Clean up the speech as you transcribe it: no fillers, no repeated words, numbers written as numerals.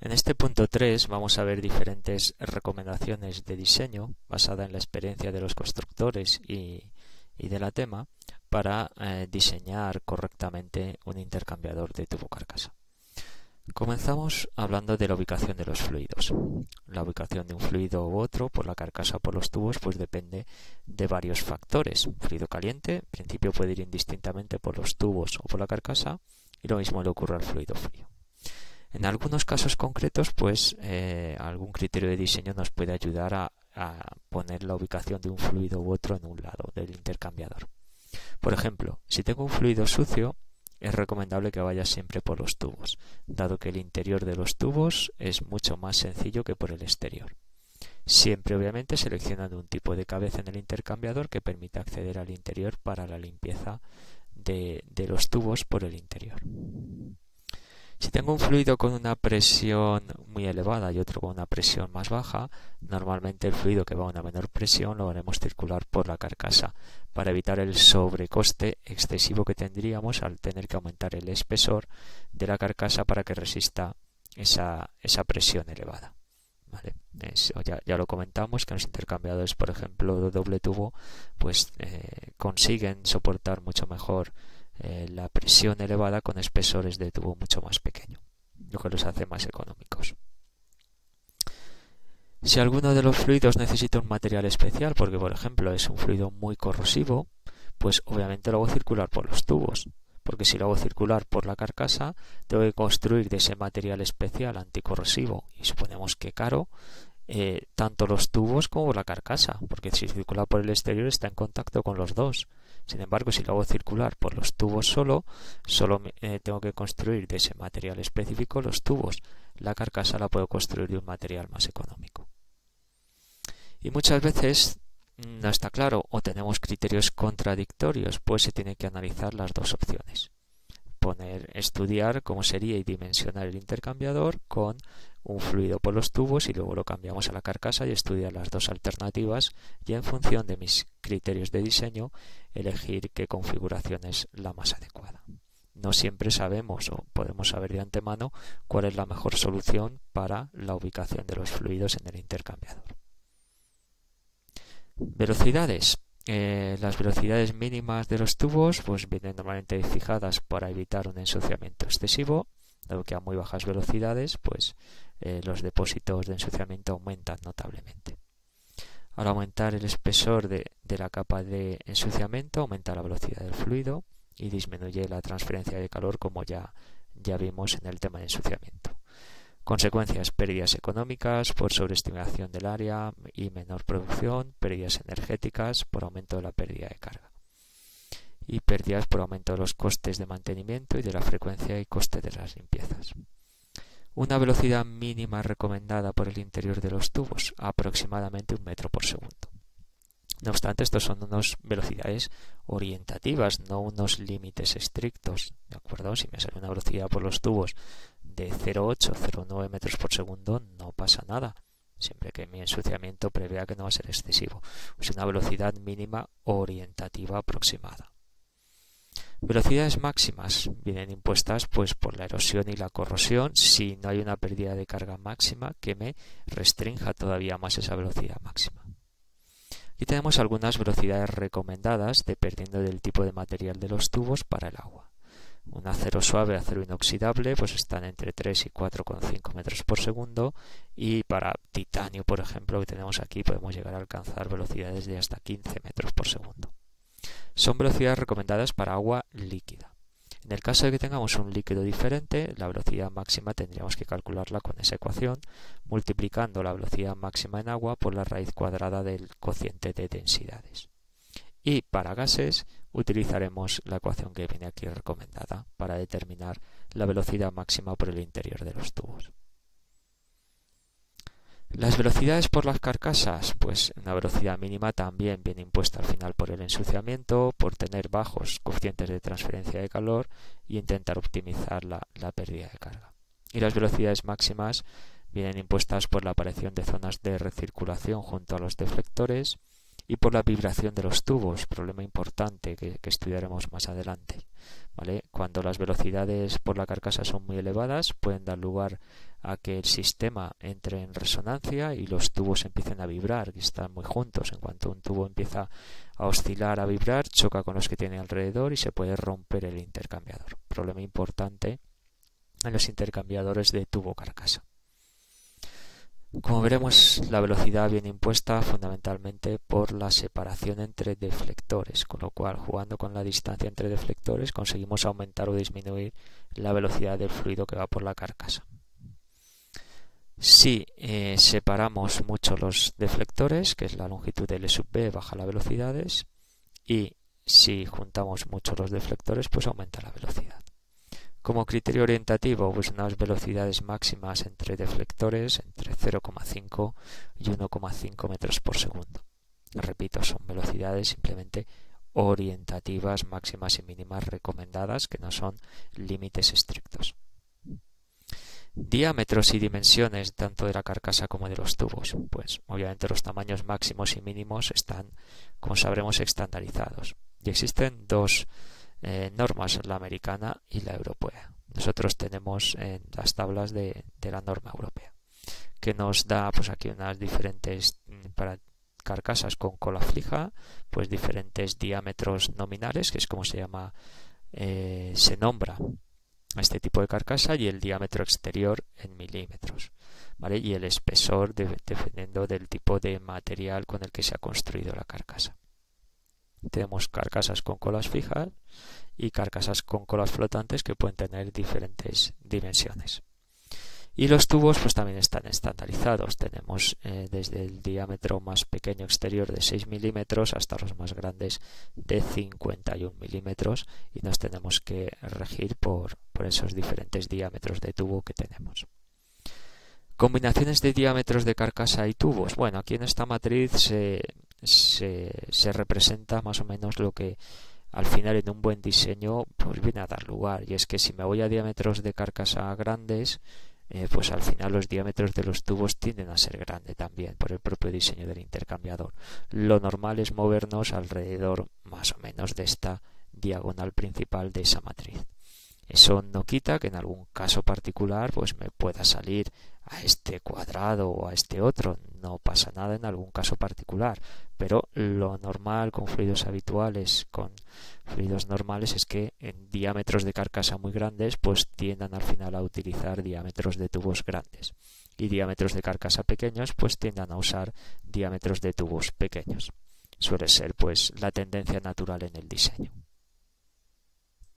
En este punto 3 vamos a ver diferentes recomendaciones de diseño basada en la experiencia de los constructores y de la tema para diseñar correctamente un intercambiador de tubo carcasa. Comenzamos hablando de la ubicación de los fluidos. La ubicación de un fluido u otro por la carcasa o por los tubos pues depende de varios factores. Un fluido caliente, en principio, puede ir indistintamente por los tubos o por la carcasa, y lo mismo le ocurre al fluido frío. En algunos casos concretos, pues algún criterio de diseño nos puede ayudar a poner la ubicación de un fluido u otro en un lado del intercambiador. Por ejemplo, si tengo un fluido sucio, es recomendable que vaya siempre por los tubos, dado que el interior de los tubos es mucho más sencillo que por el exterior. Siempre, obviamente, seleccionando un tipo de cabeza en el intercambiador que permita acceder al interior para la limpieza de los tubos por el interior. Si tengo un fluido con una presión muy elevada y otro con una presión más baja, normalmente el fluido que va a una menor presión lo haremos circular por la carcasa para evitar el sobrecoste excesivo que tendríamos al tener que aumentar el espesor de la carcasa para que resista esa presión elevada. ¿Vale? Ya lo comentamos, que los intercambiadores, por ejemplo, de doble tubo, pues consiguen soportar mucho mejor la presión elevada con espesores de tubo mucho más pequeño, lo que los hace más económicos. Si alguno de los fluidos necesita un material especial, porque por ejemplo es un fluido muy corrosivo, pues obviamente lo hago circular por los tubos, porque si lo hago circular por la carcasa, tengo que construir de ese material especial anticorrosivo, y suponemos que caro, tanto los tubos como la carcasa, porque si circula por el exterior está en contacto con los dos. Sin embargo, si lo hago circular por los tubos solo tengo que construir de ese material específico los tubos. La carcasa la puedo construir de un material más económico. Y muchas veces no está claro o tenemos criterios contradictorios, pues se tiene que analizar las dos opciones. Estudiar cómo sería y dimensionar el intercambiador con un fluido por los tubos y luego lo cambiamos a la carcasa y estudiar las dos alternativas y en función de mis criterios de diseño elegir qué configuración es la más adecuada. No siempre sabemos o podemos saber de antemano cuál es la mejor solución para la ubicación de los fluidos en el intercambiador. Velocidades. Las velocidades mínimas de los tubos pues vienen normalmente fijadas para evitar un ensuciamiento excesivo, dado que a muy bajas velocidades pues los depósitos de ensuciamiento aumentan notablemente. Al aumentar el espesor de la capa de ensuciamiento, aumenta la velocidad del fluido y disminuye la transferencia de calor, como ya vimos en el tema de ensuciamiento. Consecuencias: pérdidas económicas por sobreestimación del área y menor producción, pérdidas energéticas por aumento de la pérdida de carga y pérdidas por aumento de los costes de mantenimiento y de la frecuencia y coste de las limpiezas. Una velocidad mínima recomendada por el interior de los tubos, aproximadamente 1 metro por segundo. No obstante, estos son unas velocidades orientativas, no unos límites estrictos, ¿de acuerdo? Si me sale una velocidad por los tubos de 0,8, 0,9 metros por segundo, no pasa nada, siempre que mi ensuciamiento prevea que no va a ser excesivo. Es una velocidad mínima orientativa aproximada. Velocidades máximas vienen impuestas pues por la erosión y la corrosión si no hay una pérdida de carga máxima que me restrinja todavía más esa velocidad máxima. Aquí tenemos algunas velocidades recomendadas dependiendo del tipo de material de los tubos para el agua. Un acero suave, acero inoxidable, pues están entre 3 y 4,5 metros por segundo, y para titanio, por ejemplo, que tenemos aquí, podemos llegar a alcanzar velocidades de hasta 15 metros por segundo. Son velocidades recomendadas para agua líquida. En el caso de que tengamos un líquido diferente, la velocidad máxima tendríamos que calcularla con esa ecuación, multiplicando la velocidad máxima en agua por la raíz cuadrada del cociente de densidades. Y para gases utilizaremos la ecuación que viene aquí recomendada para determinar la velocidad máxima por el interior de los tubos. Las velocidades por las carcasas, pues una velocidad mínima también viene impuesta al final por el ensuciamiento, por tener bajos coeficientes de transferencia de calor y intentar optimizar la pérdida de carga. Y las velocidades máximas vienen impuestas por la aparición de zonas de recirculación junto a los deflectores y por la vibración de los tubos, problema importante que estudiaremos más adelante, ¿vale? Cuando las velocidades por la carcasa son muy elevadas, pueden dar lugar a que el sistema entre en resonancia y los tubos empiecen a vibrar, que están muy juntos. En cuanto un tubo empieza a oscilar, a vibrar, choca con los que tiene alrededor y se puede romper el intercambiador. Problema importante en los intercambiadores de tubo carcasa. Como veremos, la velocidad viene impuesta fundamentalmente por la separación entre deflectores, con lo cual, jugando con la distancia entre deflectores, conseguimos aumentar o disminuir la velocidad del fluido que va por la carcasa. Si separamos mucho los deflectores, que es la longitud de L sub B, baja las velocidades, y si juntamos mucho los deflectores, pues aumenta la velocidad. Como criterio orientativo, pues unas velocidades máximas entre deflectores entre 0,5 y 1,5 metros por segundo. Repito, son velocidades simplemente orientativas, máximas y mínimas recomendadas, que no son límites estrictos. Diámetros y dimensiones tanto de la carcasa como de los tubos. Pues obviamente los tamaños máximos y mínimos están, como sabremos, estandarizados. Y existen dos normas, la americana y la europea. Nosotros tenemos las tablas de la norma europea, que nos da pues aquí unas diferentes, para carcasas con cola fija, pues diferentes diámetros nominales, que es como se llama, se nombra a este tipo de carcasa, y el diámetro exterior en milímetros, ¿vale? Y el espesor dependiendo del tipo de material con el que se ha construido la carcasa. Tenemos carcasas con colas fijas y carcasas con colas flotantes que pueden tener diferentes dimensiones. Y los tubos pues también están estandarizados. Tenemos desde el diámetro más pequeño exterior de 6 milímetros hasta los más grandes de 51 milímetros, y nos tenemos que regir por esos diferentes diámetros de tubo que tenemos. Combinaciones de diámetros de carcasa y tubos. Bueno, aquí en esta matriz se representa más o menos lo que al final en un buen diseño pues viene a dar lugar, y es que si me voy a diámetros de carcasa grandes, pues al final los diámetros de los tubos tienden a ser grandes también por el propio diseño del intercambiador. Lo normal es movernos alrededor más o menos de esta diagonal principal de esa matriz. Eso no quita que en algún caso particular pues me pueda salir a este cuadrado o a este otro. No pasa nada en algún caso particular, pero lo normal con fluidos habituales, con fluidos normales, es que en diámetros de carcasa muy grandes pues tiendan al final a utilizar diámetros de tubos grandes, y diámetros de carcasa pequeños pues tiendan a usar diámetros de tubos pequeños. Suele ser pues la tendencia natural en el diseño.